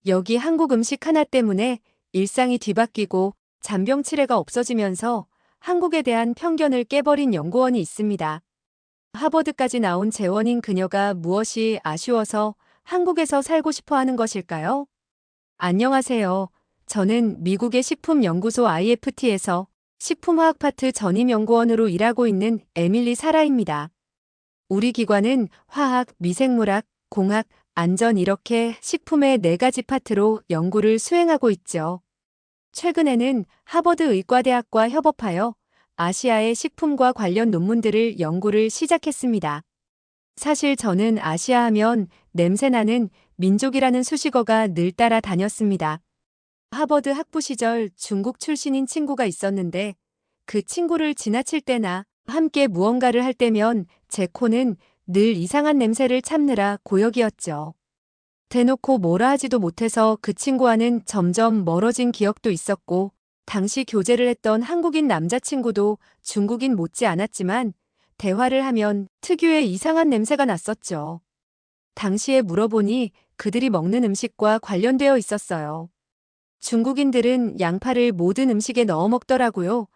여기 한국 음식 하나 때문에 일상이 뒤바뀌고 잔병치레가 없어지면서 한국에 대한 편견을 깨버린 연구원이 있습니다. 하버드까지 나온 재원인 그녀가 무엇이 아쉬워서 한국에서 살고 싶어 하는 것일까요? 안녕하세요. 저는 미국의 식품연구소 IFT에서 식품화학 파트 전임연구원으로 일하고 있는 에밀리 사라입니다. 우리 기관은 화학, 미생물학, 공학, 안전 이렇게 식품의 4가지 파트로 연구를 수행하고 있죠. 최근에는 하버드 의과대학과 협업하여 아시아의 식품과 관련 논문들을 연구를 시작했습니다. 사실 저는 아시아 하면 냄새나는 민족이라는 수식어가 늘 따라다녔습니다. 하버드 학부 시절 중국 출신인 친구가 있었는데 그 친구를 지나칠 때나 함께 무언가를 할 때면 제 코는 늘 이상한 냄새를 참느라 고역이었죠. 대놓고 뭐라 하지도 못해서 그 친구와는 점점 멀어진 기억도 있었고, 당시 교제를 했던 한국인 남자친구도 중국인 못지 않았지만 대화를 하면 특유의 이상한 냄새가 났었죠. 당시에 물어보니 그들이 먹는 음식과 관련되어 있었어요. 중국인들은 양파를 모든 음식에 넣어 먹더라고요.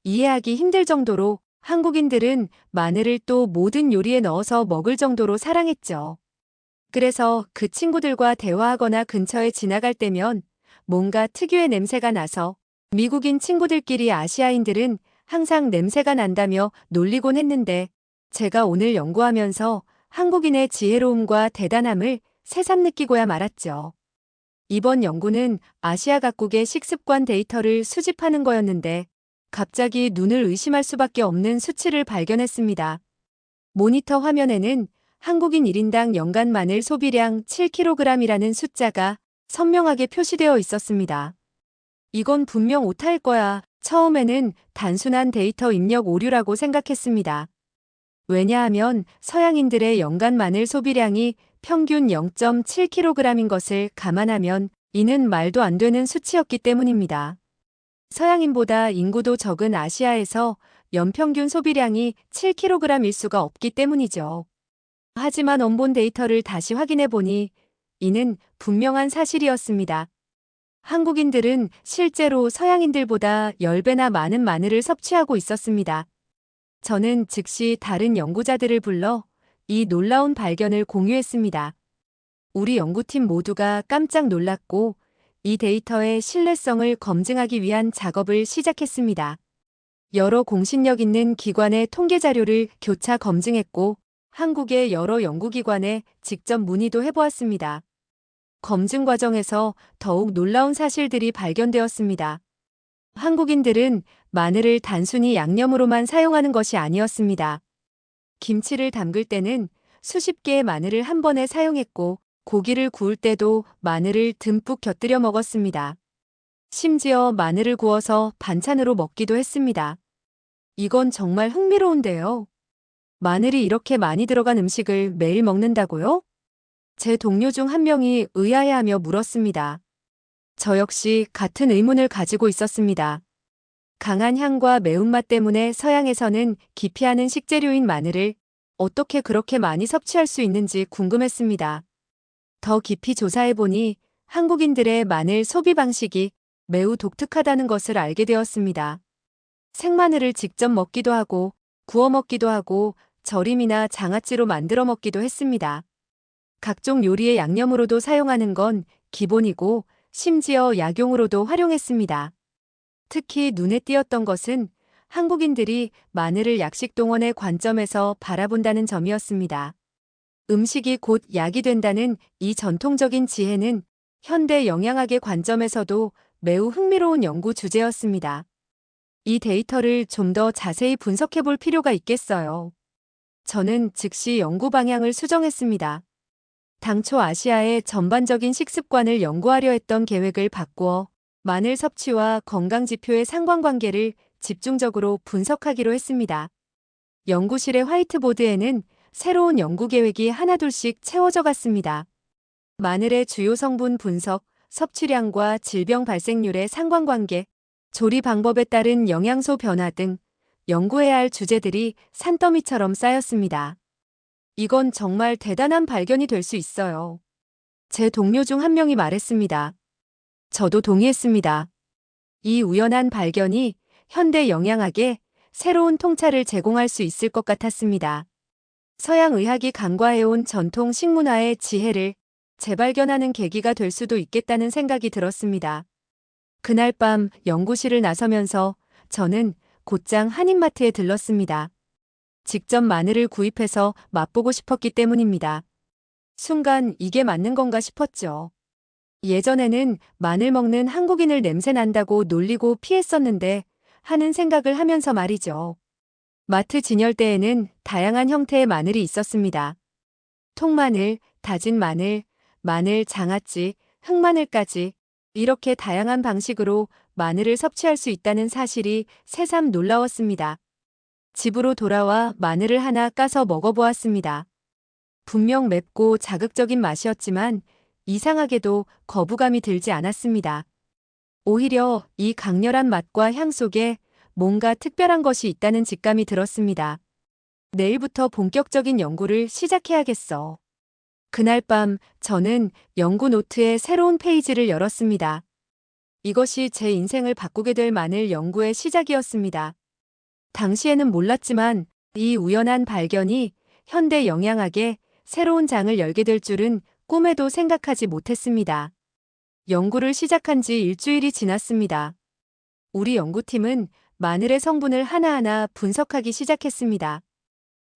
이해하기 힘들 정도로 한국인들은 마늘을 또 모든 요리에 넣어서 먹을 정도로 사랑했죠. 그래서 그 친구들과 대화하거나 근처에 지나갈 때면 뭔가 특유의 냄새가 나서 미국인 친구들끼리 아시아인들은 항상 냄새가 난다며 놀리곤 했는데 제가 오늘 연구하면서 한국인의 지혜로움과 대단함을 새삼 느끼고야 말았죠. 이번 연구는 아시아 각국의 식습관 데이터를 수집하는 거였는데 갑자기 눈을 의심할 수밖에 없는 수치를 발견했습니다. 모니터 화면에는 한국인 1인당 연간 마늘 소비량 7kg이라는 숫자가 선명하게 표시되어 있었습니다. 이건 분명 오타일 거야. 처음에는 단순한 데이터 입력 오류라고 생각했습니다. 왜냐하면 서양인들의 연간 마늘 소비량이 평균 0.7kg인 것을 감안하면 이는 말도 안 되는 수치였기 때문입니다. 서양인보다 인구도 적은 아시아에서 연평균 소비량이 7kg일 수가 없기 때문이죠. 하지만 원본 데이터를 다시 확인해 보니 이는 분명한 사실이었습니다. 한국인들은 실제로 서양인들보다 10배나 많은 마늘을 섭취하고 있었습니다. 저는 즉시 다른 연구자들을 불러 이 놀라운 발견을 공유했습니다. 우리 연구팀 모두가 깜짝 놀랐고 이 데이터의 신뢰성을 검증하기 위한 작업을 시작했습니다. 여러 공신력 있는 기관의 통계 자료를 교차 검증했고 한국의 여러 연구기관에 직접 문의도 해보았습니다. 검증 과정에서 더욱 놀라운 사실들이 발견되었습니다. 한국인들은 마늘을 단순히 양념으로만 사용하는 것이 아니었습니다. 김치를 담글 때는 수십 개의 마늘을 한 번에 사용했고 고기를 구울 때도 마늘을 듬뿍 곁들여 먹었습니다. 심지어 마늘을 구워서 반찬으로 먹기도 했습니다. 이건 정말 흥미로운데요. 마늘이 이렇게 많이 들어간 음식을 매일 먹는다고요? 제 동료 중 한 명이 의아해하며 물었습니다. 저 역시 같은 의문을 가지고 있었습니다. 강한 향과 매운맛 때문에 서양에서는 기피하는 식재료인 마늘을 어떻게 그렇게 많이 섭취할 수 있는지 궁금했습니다. 더 깊이 조사해보니 한국인들의 마늘 소비 방식이 매우 독특하다는 것을 알게 되었습니다. 생마늘을 직접 먹기도 하고 구워 먹기도 하고 절임이나 장아찌로 만들어 먹기도 했습니다. 각종 요리의 양념으로도 사용하는 건 기본이고 심지어 약용으로도 활용했습니다. 특히 눈에 띄었던 것은 한국인들이 마늘을 약식동원의 관점에서 바라본다는 점이었습니다. 음식이 곧 약이 된다는 이 전통적인 지혜는 현대 영양학의 관점에서도 매우 흥미로운 연구 주제였습니다. 이 데이터를 좀 더 자세히 분석해 볼 필요가 있겠어요. 저는 즉시 연구 방향을 수정했습니다. 당초 아시아의 전반적인 식습관을 연구하려 했던 계획을 바꾸어 마늘 섭취와 건강 지표의 상관관계를 집중적으로 분석하기로 했습니다. 연구실의 화이트보드에는 새로운 연구 계획이 하나둘씩 채워져 갔습니다. 마늘의 주요 성분 분석, 섭취량과 질병 발생률의 상관관계, 조리 방법에 따른 영양소 변화 등 연구해야 할 주제들이 산더미처럼 쌓였습니다. 이건 정말 대단한 발견이 될 수 있어요. 제 동료 중 한 명이 말했습니다. 저도 동의했습니다. 이 우연한 발견이 현대 영양학에 새로운 통찰을 제공할 수 있을 것 같았습니다. 서양 의학이 간과해온 전통 식문화의 지혜를 재발견하는 계기가 될 수도 있겠다는 생각이 들었습니다. 그날 밤 연구실을 나서면서 저는 곧장 한인마트에 들렀습니다. 직접 마늘을 구입해서 맛보고 싶었기 때문입니다. 순간 이게 맞는 건가 싶었죠. 예전에는 마늘 먹는 한국인을 냄새 난다고 놀리고 피했었는데 하는 생각을 하면서 말이죠. 마트 진열대에는 다양한 형태의 마늘이 있었습니다. 통마늘, 다진 마늘, 마늘 장아찌, 흑마늘까지 이렇게 다양한 방식으로 마늘을 섭취할 수 있다는 사실이 새삼 놀라웠습니다. 집으로 돌아와 마늘을 하나 까서 먹어보았습니다. 분명 맵고 자극적인 맛이었지만 이상하게도 거부감이 들지 않았습니다. 오히려 이 강렬한 맛과 향 속에 뭔가 특별한 것이 있다는 직감이 들었습니다. 내일부터 본격적인 연구를 시작해야겠어. 그날 밤 저는 연구 노트의 새로운 페이지를 열었습니다. 이것이 제 인생을 바꾸게 될 마늘 연구의 시작이었습니다. 당시에는 몰랐지만 이 우연한 발견이 현대 영양학에 새로운 장을 열게 될 줄은 꿈에도 생각하지 못했습니다. 연구를 시작한 지 일주일이 지났습니다. 우리 연구팀은 마늘의 성분을 하나하나 분석하기 시작했습니다.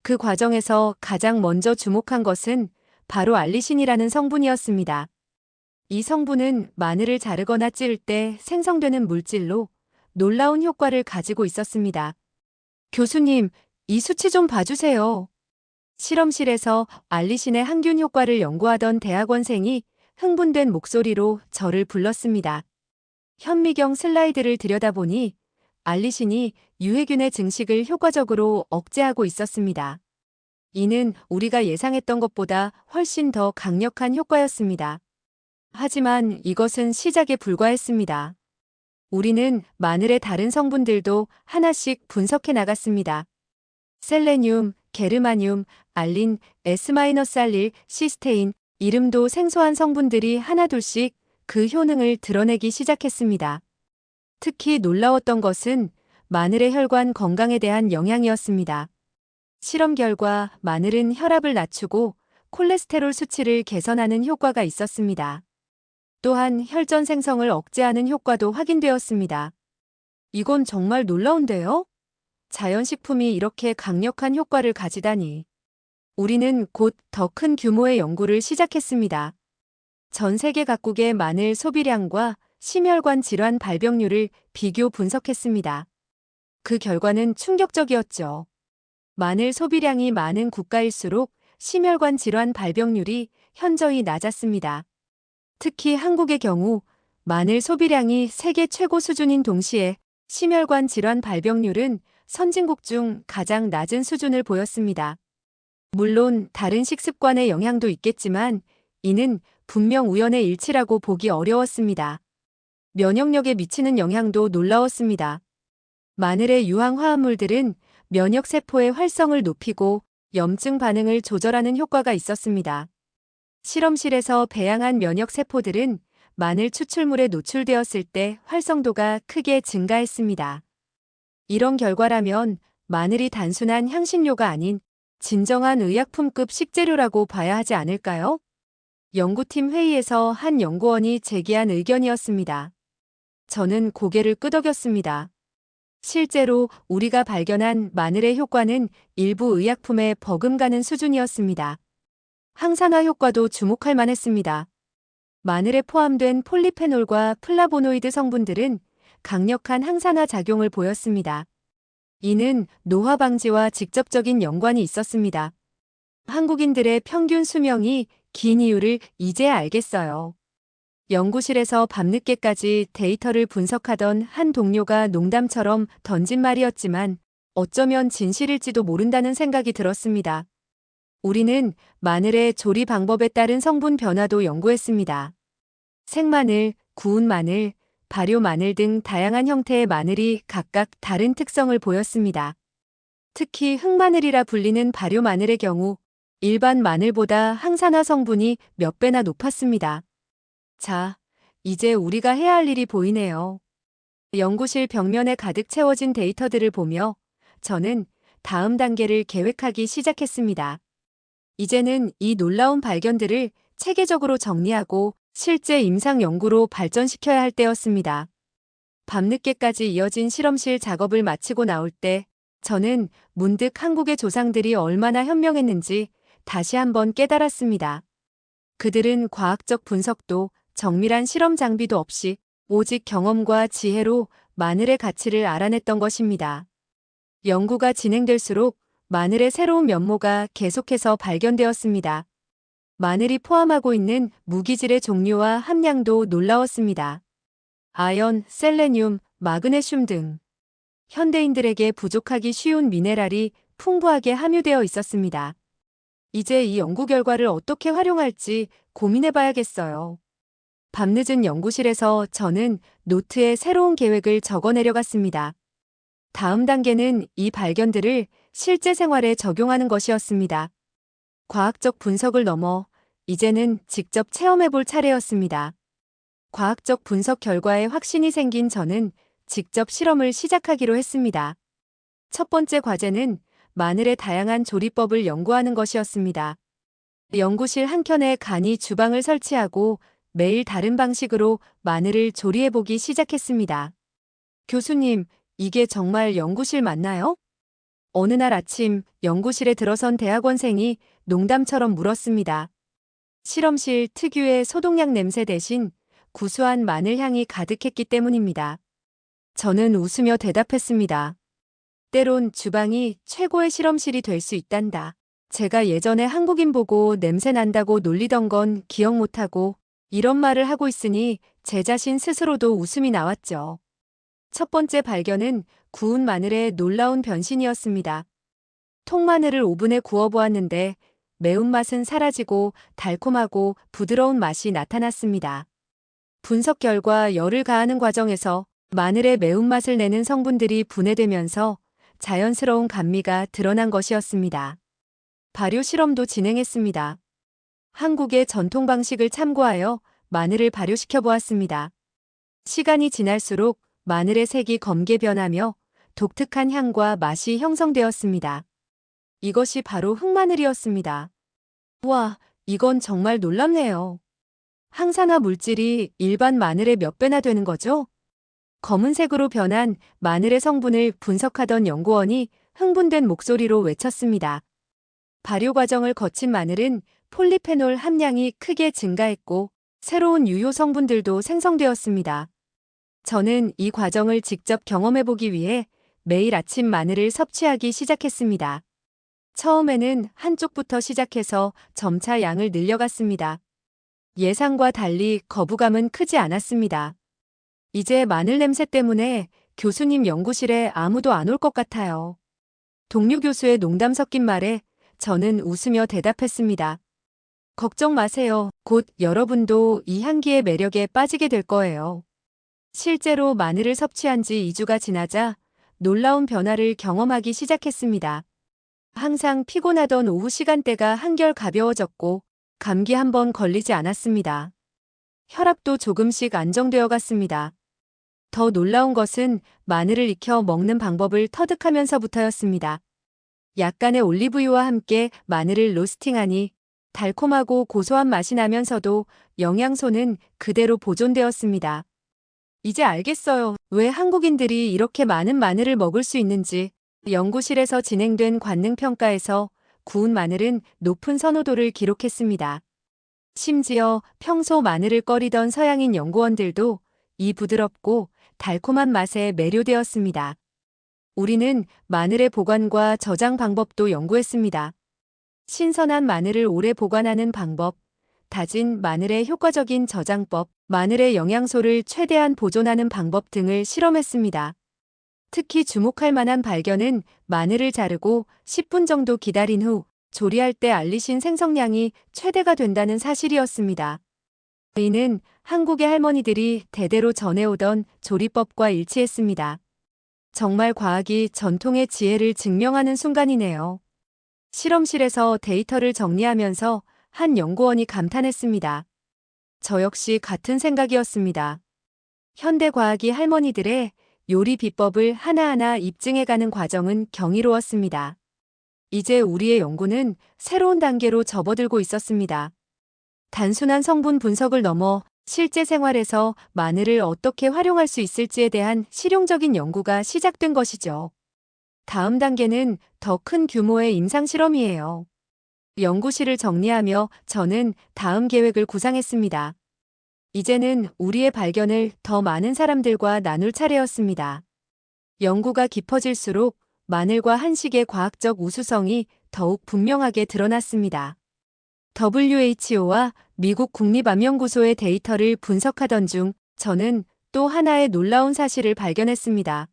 그 과정에서 가장 먼저 주목한 것은 바로 알리신이라는 성분이었습니다. 이 성분은 마늘을 자르거나 찌를 때 생성되는 물질로 놀라운 효과를 가지고 있었습니다. 교수님, 이 수치 좀 봐주세요. 실험실에서 알리신의 항균 효과를 연구하던 대학원생이 흥분된 목소리로 저를 불렀습니다. 현미경 슬라이드를 들여다보니 알리신이 유해균의 증식을 효과적으로 억제하고 있었습니다. 이는 우리가 예상했던 것보다 훨씬 더 강력한 효과였습니다. 하지만 이것은 시작에 불과했습니다. 우리는 마늘의 다른 성분들도 하나씩 분석해 나갔습니다. 셀레늄, 게르마늄, 알린, S-알릴, 시스테인, 이름도 생소한 성분들이 하나둘씩 그 효능을 드러내기 시작했습니다. 특히 놀라웠던 것은 마늘의 혈관 건강에 대한 영향이었습니다. 실험 결과 마늘은 혈압을 낮추고 콜레스테롤 수치를 개선하는 효과가 있었습니다. 또한 혈전 생성을 억제하는 효과도 확인되었습니다. 이건 정말 놀라운데요? 자연식품이 이렇게 강력한 효과를 가지다니. 우리는 곧 더 큰 규모의 연구를 시작했습니다. 전 세계 각국의 마늘 소비량과 심혈관 질환 발병률을 비교 분석했습니다. 그 결과는 충격적이었죠. 마늘 소비량이 많은 국가일수록 심혈관 질환 발병률이 현저히 낮았습니다. 특히 한국의 경우 마늘 소비량이 세계 최고 수준인 동시에 심혈관 질환 발병률은 선진국 중 가장 낮은 수준을 보였습니다. 물론 다른 식습관의 영향도 있겠지만 이는 분명 우연의 일치라고 보기 어려웠습니다. 면역력에 미치는 영향도 놀라웠습니다. 마늘의 유황 화합물들은 면역세포의 활성을 높이고 염증 반응을 조절하는 효과가 있었습니다. 실험실에서 배양한 면역세포들은 마늘 추출물에 노출되었을 때 활성도가 크게 증가했습니다. 이런 결과라면 마늘이 단순한 향신료가 아닌 진정한 의약품급 식재료라고 봐야 하지 않을까요? 연구팀 회의에서 한 연구원이 제기한 의견이었습니다. 저는 고개를 끄덕였습니다. 실제로 우리가 발견한 마늘의 효과는 일부 의약품에 버금가는 수준이었습니다. 항산화 효과도 주목할 만했습니다. 마늘에 포함된 폴리페놀과 플라보노이드 성분들은 강력한 항산화 작용을 보였습니다. 이는 노화 방지와 직접적인 연관이 있었습니다. 한국인들의 평균 수명이 긴 이유를 이제야 알겠어요. 연구실에서 밤늦게까지 데이터를 분석하던 한 동료가 농담처럼 던진 말이었지만 어쩌면 진실일지도 모른다는 생각이 들었습니다. 우리는 마늘의 조리 방법에 따른 성분 변화도 연구했습니다. 생마늘, 구운 마늘, 발효 마늘 등 다양한 형태의 마늘이 각각 다른 특성을 보였습니다. 특히 흑마늘이라 불리는 발효 마늘의 경우 일반 마늘보다 항산화 성분이 몇 배나 높았습니다. 자, 이제 우리가 해야 할 일이 보이네요. 연구실 벽면에 가득 채워진 데이터들을 보며 저는 다음 단계를 계획하기 시작했습니다. 이제는 이 놀라운 발견들을 체계적으로 정리하고 실제 임상 연구로 발전시켜야 할 때였습니다. 밤늦게까지 이어진 실험실 작업을 마치고 나올 때 저는 문득 한국의 조상들이 얼마나 현명했는지 다시 한번 깨달았습니다. 그들은 과학적 분석도 정밀한 실험 장비도 없이 오직 경험과 지혜로 마늘의 가치를 알아냈던 것입니다. 연구가 진행될수록 마늘의 새로운 면모가 계속해서 발견되었습니다. 마늘이 포함하고 있는 무기질의 종류와 함량도 놀라웠습니다. 아연, 셀레늄, 마그네슘 등 현대인들에게 부족하기 쉬운 미네랄이 풍부하게 함유되어 있었습니다. 이제 이 연구 결과를 어떻게 활용할지 고민해봐야겠어요. 밤늦은 연구실에서 저는 노트에 새로운 계획을 적어내려갔습니다. 다음 단계는 이 발견들을 실제 생활에 적용하는 것이었습니다. 과학적 분석을 넘어 이제는 직접 체험해볼 차례였습니다. 과학적 분석 결과에 확신이 생긴 저는 직접 실험을 시작하기로 했습니다. 첫 번째 과제는 마늘의 다양한 조리법을 연구하는 것이었습니다. 연구실 한켠에 간이 주방을 설치하고 매일 다른 방식으로 마늘을 조리해보기 시작했습니다. 교수님, 이게 정말 연구실 맞나요? 어느 날 아침 연구실에 들어선 대학원생이 농담처럼 물었습니다. 실험실 특유의 소독약 냄새 대신 구수한 마늘 향이 가득했기 때문입니다. 저는 웃으며 대답했습니다. 때론 주방이 최고의 실험실이 될 수 있단다. 제가 예전에 한국인 보고 냄새 난다고 놀리던 건 기억 못하고 이런 말을 하고 있으니 제 자신 스스로도 웃음이 나왔죠. 첫 번째 발견은 구운 마늘의 놀라운 변신이었습니다. 통마늘을 오븐에 구워보았는데 매운맛은 사라지고 달콤하고 부드러운 맛이 나타났습니다. 분석 결과 열을 가하는 과정에서 마늘의 매운맛을 내는 성분들이 분해되면서 자연스러운 감미가 드러난 것이었습니다. 발효 실험도 진행했습니다. 한국의 전통 방식을 참고하여 마늘을 발효시켜 보았습니다. 시간이 지날수록 마늘의 색이 검게 변하며 독특한 향과 맛이 형성되었습니다. 이것이 바로 흑마늘이었습니다. 와, 이건 정말 놀랍네요. 항산화 물질이 일반 마늘의 몇 배나 되는 거죠? 검은색으로 변한 마늘의 성분을 분석하던 연구원이 흥분된 목소리로 외쳤습니다. 발효 과정을 거친 마늘은 폴리페놀 함량이 크게 증가했고 새로운 유효 성분들도 생성되었습니다. 저는 이 과정을 직접 경험해보기 위해 매일 아침 마늘을 섭취하기 시작했습니다. 처음에는 한쪽부터 시작해서 점차 양을 늘려갔습니다. 예상과 달리 거부감은 크지 않았습니다. 이제 마늘 냄새 때문에 교수님 연구실에 아무도 안 올 것 같아요. 동료 교수의 농담 섞인 말에 저는 웃으며 대답했습니다. 걱정 마세요. 곧 여러분도 이 향기의 매력에 빠지게 될 거예요. 실제로 마늘을 섭취한 지 2주가 지나자 놀라운 변화를 경험하기 시작했습니다. 항상 피곤하던 오후 시간대가 한결 가벼워졌고 감기 한 번 걸리지 않았습니다. 혈압도 조금씩 안정되어 갔습니다. 더 놀라운 것은 마늘을 익혀 먹는 방법을 터득하면서부터였습니다. 약간의 올리브유와 함께 마늘을 로스팅하니 달콤하고 고소한 맛이 나면서도 영양소는 그대로 보존되었습니다. 이제 알겠어요. 왜 한국인들이 이렇게 많은 마늘을 먹을 수 있는지. 연구실에서 진행된 관능평가에서 구운 마늘은 높은 선호도를 기록했습니다. 심지어 평소 마늘을 꺼리던 서양인 연구원들도 이 부드럽고 달콤한 맛에 매료되었습니다. 우리는 마늘의 보관과 저장 방법도 연구했습니다. 신선한 마늘을 오래 보관하는 방법, 다진 마늘의 효과적인 저장법, 마늘의 영양소를 최대한 보존하는 방법 등을 실험했습니다. 특히 주목할 만한 발견은 마늘을 자르고 10분 정도 기다린 후 조리할 때 알리신 생성량이 최대가 된다는 사실이었습니다. 이는 한국의 할머니들이 대대로 전해오던 조리법과 일치했습니다. 정말 과학이 전통의 지혜를 증명하는 순간이네요. 실험실에서 데이터를 정리하면서 한 연구원이 감탄했습니다. 저 역시 같은 생각이었습니다. 현대 과학이 할머니들의 요리 비법을 하나하나 입증해가는 과정은 경이로웠습니다. 이제 우리의 연구는 새로운 단계로 접어들고 있었습니다. 단순한 성분 분석을 넘어 실제 생활에서 마늘을 어떻게 활용할 수 있을지에 대한 실용적인 연구가 시작된 것이죠. 다음 단계는 더 큰 규모의 임상실험이에요. 연구실을 정리하며 저는 다음 계획을 구상했습니다. 이제는 우리의 발견을 더 많은 사람들과 나눌 차례였습니다. 연구가 깊어질수록 마늘과 한식의 과학적 우수성이 더욱 분명하게 드러났습니다. WHO와 미국 국립암연구소의 데이터를 분석하던 중 저는 또 하나의 놀라운 사실을 발견했습니다.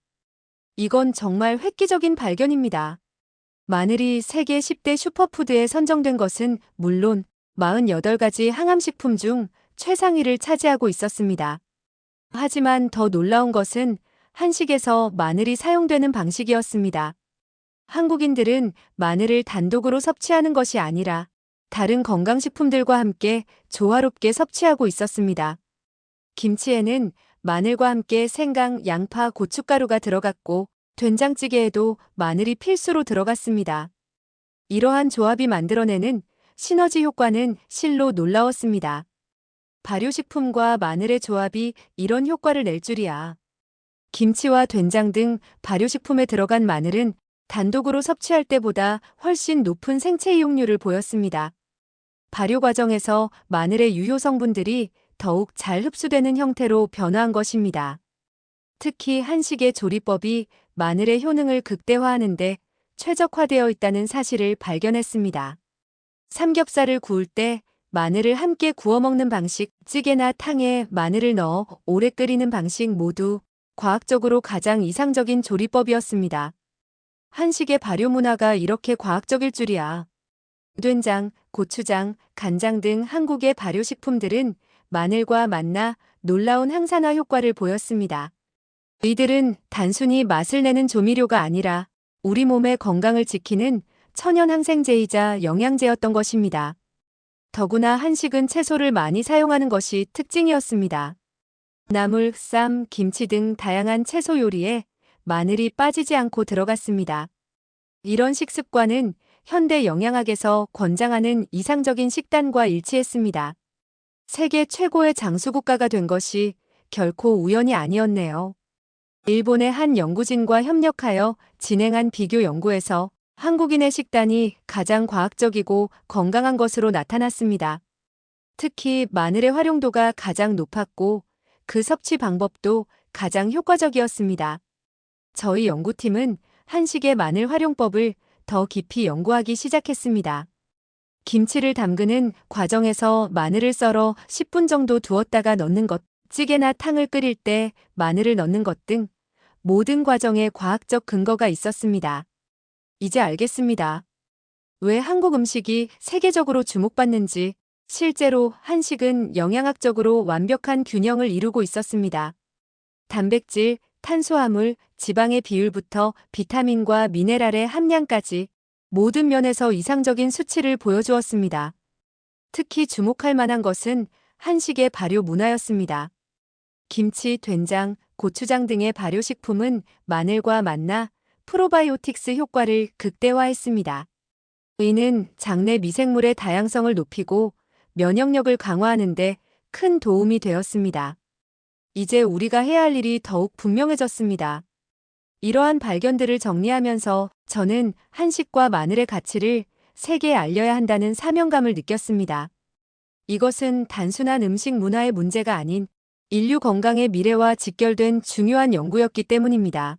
이건 정말 획기적인 발견입니다. 마늘이 세계 10대 슈퍼푸드에 선정된 것은 물론 48가지 항암식품 중 최상위를 차지하고 있었습니다. 하지만 더 놀라운 것은 한식에서 마늘이 사용되는 방식이었습니다. 한국인들은 마늘을 단독으로 섭취하는 것이 아니라 다른 건강식품들과 함께 조화롭게 섭취하고 있었습니다. 김치에는 마늘과 함께 생강, 양파, 고춧가루가 들어갔고 된장찌개에도 마늘이 필수로 들어갔습니다. 이러한 조합이 만들어내는 시너지 효과는 실로 놀라웠습니다. 발효식품과 마늘의 조합이 이런 효과를 낼 줄이야. 김치와 된장 등 발효식품에 들어간 마늘은 단독으로 섭취할 때보다 훨씬 높은 생체 이용률을 보였습니다. 발효 과정에서 마늘의 유효 성분들이 더욱 잘 흡수되는 형태로 변화한 것입니다. 특히 한식의 조리법이 마늘의 효능을 극대화하는데 최적화되어 있다는 사실을 발견했습니다. 삼겹살을 구울 때 마늘을 함께 구워 먹는 방식, 찌개나 탕에 마늘을 넣어 오래 끓이는 방식 모두 과학적으로 가장 이상적인 조리법이었습니다. 한식의 발효 문화가 이렇게 과학적일 줄이야. 된장, 고추장, 간장 등 한국의 발효식품들은 마늘과 만나 놀라운 항산화 효과를 보였습니다. 이들은 단순히 맛을 내는 조미료가 아니라 우리 몸의 건강을 지키는 천연 항생제이자 영양제였던 것입니다. 더구나 한식은 채소를 많이 사용하는 것이 특징이었습니다. 나물, 쌈, 김치 등 다양한 채소 요리에 마늘이 빠지지 않고 들어갔습니다. 이런 식습관은 현대 영양학에서 권장하는 이상적인 식단과 일치했습니다. 세계 최고의 장수국가가 된 것이 결코 우연이 아니었네요. 일본의 한 연구진과 협력하여 진행한 비교 연구에서 한국인의 식단이 가장 과학적이고 건강한 것으로 나타났습니다. 특히 마늘의 활용도가 가장 높았고 그 섭취 방법도 가장 효과적이었습니다. 저희 연구팀은 한식의 마늘 활용법을 더 깊이 연구하기 시작했습니다. 김치를 담그는 과정에서 마늘을 썰어 10분 정도 두었다가 넣는 것, 찌개나 탕을 끓일 때 마늘을 넣는 것 등 모든 과정에 과학적 근거가 있었습니다. 이제 알겠습니다. 왜 한국 음식이 세계적으로 주목받는지. 실제로 한식은 영양학적으로 완벽한 균형을 이루고 있었습니다. 단백질, 탄수화물, 지방의 비율부터 비타민과 미네랄의 함량까지 모든 면에서 이상적인 수치를 보여주었습니다. 특히 주목할 만한 것은 한식의 발효 문화였습니다. 김치, 된장, 고추장 등의 발효식품은 마늘과 만나 프로바이오틱스 효과를 극대화했습니다. 이는 장내 미생물의 다양성을 높이고 면역력을 강화하는 데 큰 도움이 되었습니다. 이제 우리가 해야 할 일이 더욱 분명해졌습니다. 이러한 발견들을 정리하면서 저는 한식과 마늘의 가치를 세계에 알려야 한다는 사명감을 느꼈습니다. 이것은 단순한 음식 문화의 문제가 아닌 인류 건강의 미래와 직결된 중요한 연구였기 때문입니다.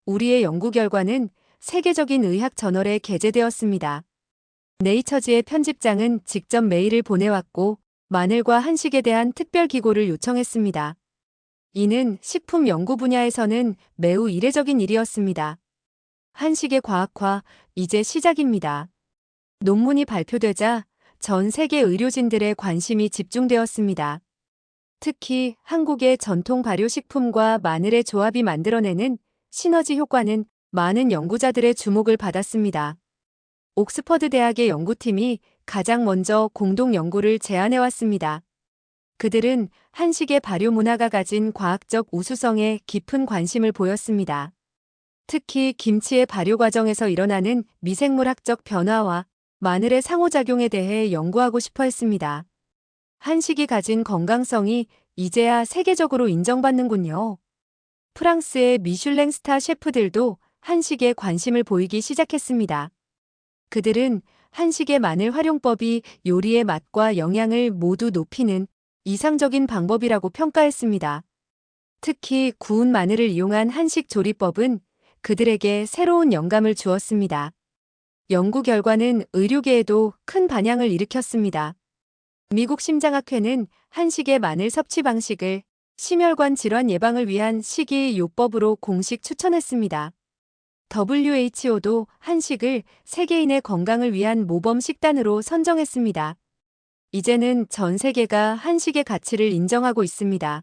우리의 연구 결과는 세계적인 의학 저널에 게재되었습니다. 네이처지의 편집장은 직접 메일을 보내왔고 마늘과 한식에 대한 특별 기고를 요청했습니다. 이는 식품 연구 분야에서는 매우 이례적인 일이었습니다. 한식의 과학화, 이제 시작입니다. 논문이 발표되자 전 세계 의료진들의 관심이 집중되었습니다. 특히 한국의 전통 발효식품과 마늘의 조합이 만들어내는 시너지 효과는 많은 연구자들의 주목을 받았습니다. 옥스퍼드 대학의 연구팀이 가장 먼저 공동 연구를 제안해왔습니다. 그들은 한식의 발효 문화가 가진 과학적 우수성에 깊은 관심을 보였습니다. 특히 김치의 발효 과정에서 일어나는 미생물학적 변화와 마늘의 상호작용에 대해 연구하고 싶어 했습니다. 한식이 가진 건강성이 이제야 세계적으로 인정받는군요. 프랑스의 미슐랭 스타 셰프들도 한식에 관심을 보이기 시작했습니다. 그들은 한식의 마늘 활용법이 요리의 맛과 영양을 모두 높이는 이상적인 방법이라고 평가했습니다. 특히 구운 마늘을 이용한 한식 조리법은 그들에게 새로운 영감을 주었습니다. 연구 결과는 의료계에도 큰 반향을 일으켰습니다. 미국 심장학회는 한식의 마늘 섭취 방식을 심혈관 질환 예방을 위한 식이요법으로 공식 추천했습니다. WHO도 한식을 세계인의 건강을 위한 모범 식단으로 선정했습니다. 이제는 전 세계가 한식의 가치를 인정하고 있습니다.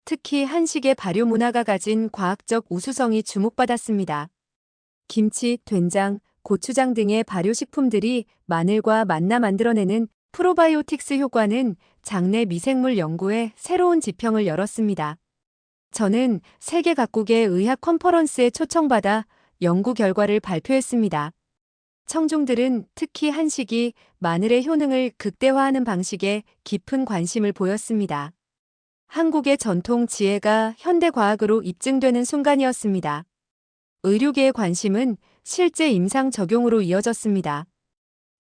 특히 한식의 발효 문화가 가진 과학적 우수성이 주목받았습니다. 김치, 된장, 고추장 등의 발효식품들이 마늘과 만나 만들어내는 프로바이오틱스 효과는 장내 미생물 연구에 새로운 지평을 열었습니다. 저는 세계 각국의 의학 컨퍼런스에 초청받아 연구 결과를 발표했습니다. 청중들은 특히 한식이 마늘의 효능을 극대화하는 방식에 깊은 관심을 보였습니다. 한국의 전통 지혜가 현대 과학으로 입증되는 순간이었습니다. 의료계의 관심은 실제 임상 적용으로 이어졌습니다.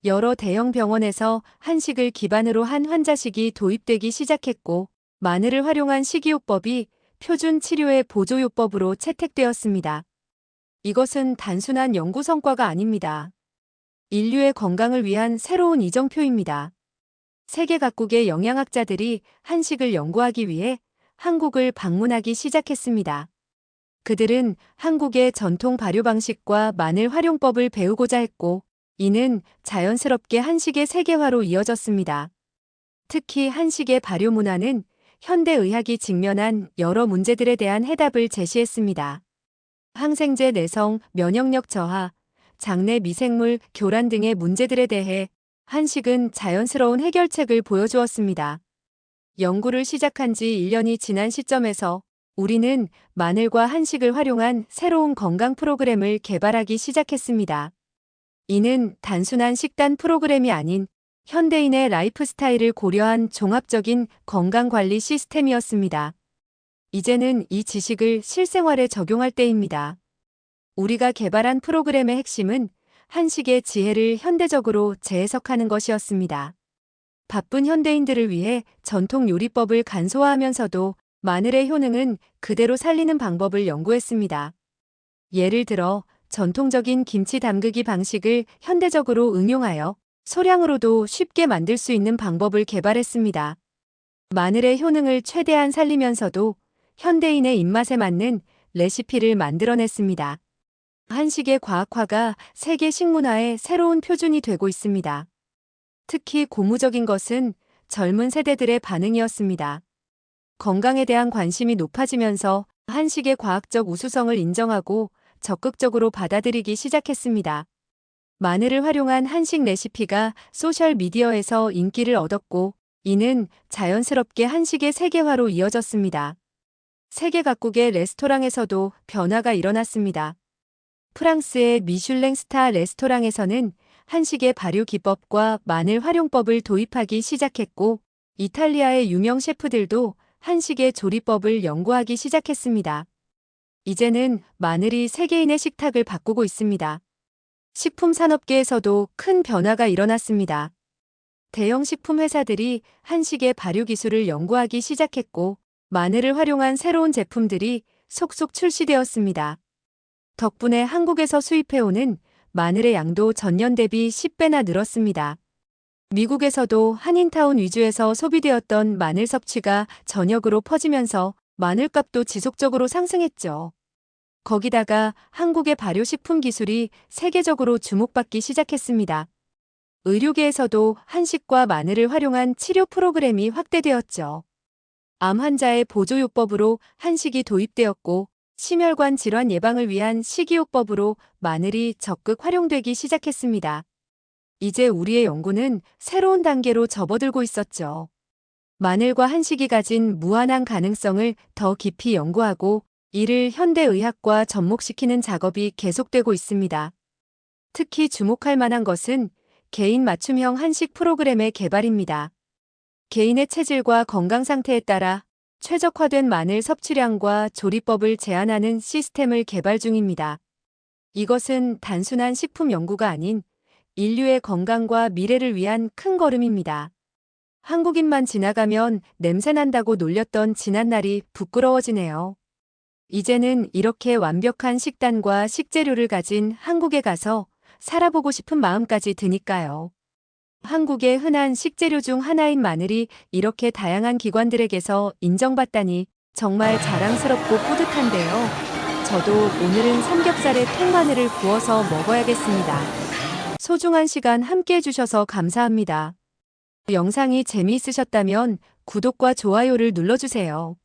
여러 대형 병원에서 한식을 기반으로 한 환자식이 도입되기 시작했고, 마늘을 활용한 식이요법이 표준 치료의 보조요법으로 채택되었습니다. 이것은 단순한 연구 성과가 아닙니다. 인류의 건강을 위한 새로운 이정표입니다. 세계 각국의 영양학자들이 한식을 연구하기 위해 한국을 방문하기 시작했습니다. 그들은 한국의 전통 발효 방식과 마늘 활용법을 배우고자 했고, 이는 자연스럽게 한식의 세계화로 이어졌습니다. 특히 한식의 발효 문화는 현대 의학이 직면한 여러 문제들에 대한 해답을 제시했습니다. 항생제 내성, 면역력 저하, 장내 미생물 교란 등의 문제들에 대해 한식은 자연스러운 해결책을 보여주었습니다. 연구를 시작한 지 1년이 지난 시점에서 우리는 마늘과 한식을 활용한 새로운 건강 프로그램을 개발하기 시작했습니다. 이는 단순한 식단 프로그램이 아닌 현대인의 라이프 스타일을 고려한 종합적인 건강관리 시스템이었습니다. 이제는 이 지식을 실생활에 적용할 때입니다. 우리가 개발한 프로그램의 핵심은 한식의 지혜를 현대적으로 재해석하는 것이었습니다. 바쁜 현대인들을 위해 전통 요리법을 간소화하면서도 마늘의 효능은 그대로 살리는 방법을 연구했습니다. 예를 들어 전통적인 김치 담그기 방식을 현대적으로 응용하여 소량으로도 쉽게 만들 수 있는 방법을 개발했습니다. 마늘의 효능을 최대한 살리면서도 현대인의 입맛에 맞는 레시피를 만들어냈습니다. 한식의 과학화가 세계 식문화의 새로운 표준이 되고 있습니다. 특히 고무적인 것은 젊은 세대들의 반응이었습니다. 건강에 대한 관심이 높아지면서 한식의 과학적 우수성을 인정하고 적극적으로 받아들이기 시작했습니다. 마늘을 활용한 한식 레시피가 소셜미디어에서 인기를 얻었고, 이는 자연스럽게 한식의 세계화로 이어졌습니다. 세계 각국의 레스토랑에서도 변화가 일어났습니다. 프랑스의 미슐랭 스타 레스토랑에서는 한식의 발효 기법과 마늘 활용법을 도입하기 시작했고, 이탈리아의 유명 셰프들도 한식의 조리법을 연구하기 시작했습니다. 이제는 마늘이 세계인의 식탁을 바꾸고 있습니다. 식품 산업계에서도 큰 변화가 일어났습니다. 대형 식품 회사들이 한식의 발효 기술을 연구하기 시작했고, 마늘을 활용한 새로운 제품들이 속속 출시되었습니다. 덕분에 한국에서 수입해오는 마늘의 양도 전년 대비 10배나 늘었습니다. 미국에서도 한인타운 위주에서 소비되었던 마늘 섭취가 전역으로 퍼지면서 마늘값도 지속적으로 상승했죠. 거기다가 한국의 발효식품 기술이 세계적으로 주목받기 시작했습니다. 의료계에서도 한식과 마늘을 활용한 치료 프로그램이 확대되었죠. 암 환자의 보조요법으로 한식이 도입되었고, 심혈관 질환 예방을 위한 식이요법으로 마늘이 적극 활용되기 시작했습니다. 이제 우리의 연구는 새로운 단계로 접어들고 있었죠. 마늘과 한식이 가진 무한한 가능성을 더 깊이 연구하고 이를 현대의학과 접목시키는 작업이 계속되고 있습니다. 특히 주목할 만한 것은 개인 맞춤형 한식 프로그램의 개발입니다. 개인의 체질과 건강 상태에 따라 최적화된 마늘 섭취량과 조리법을 제한하는 시스템을 개발 중입니다. 이것은 단순한 식품 연구가 아닌 인류의 건강과 미래를 위한 큰 걸음입니다. 한국인만 지나가면 냄새난다고 놀렸던 지난날이 부끄러워지네요. 이제는 이렇게 완벽한 식단과 식재료를 가진 한국에 가서 살아보고 싶은 마음까지 드니까요. 한국의 흔한 식재료 중 하나인 마늘이 이렇게 다양한 기관들에게서 인정받다니 정말 자랑스럽고 뿌듯한데요. 저도 오늘은 삼겹살에 통마늘을 구워서 먹어야겠습니다. 소중한 시간 함께 해주셔서 감사합니다. 영상이 재미있으셨다면 구독과 좋아요를 눌러주세요.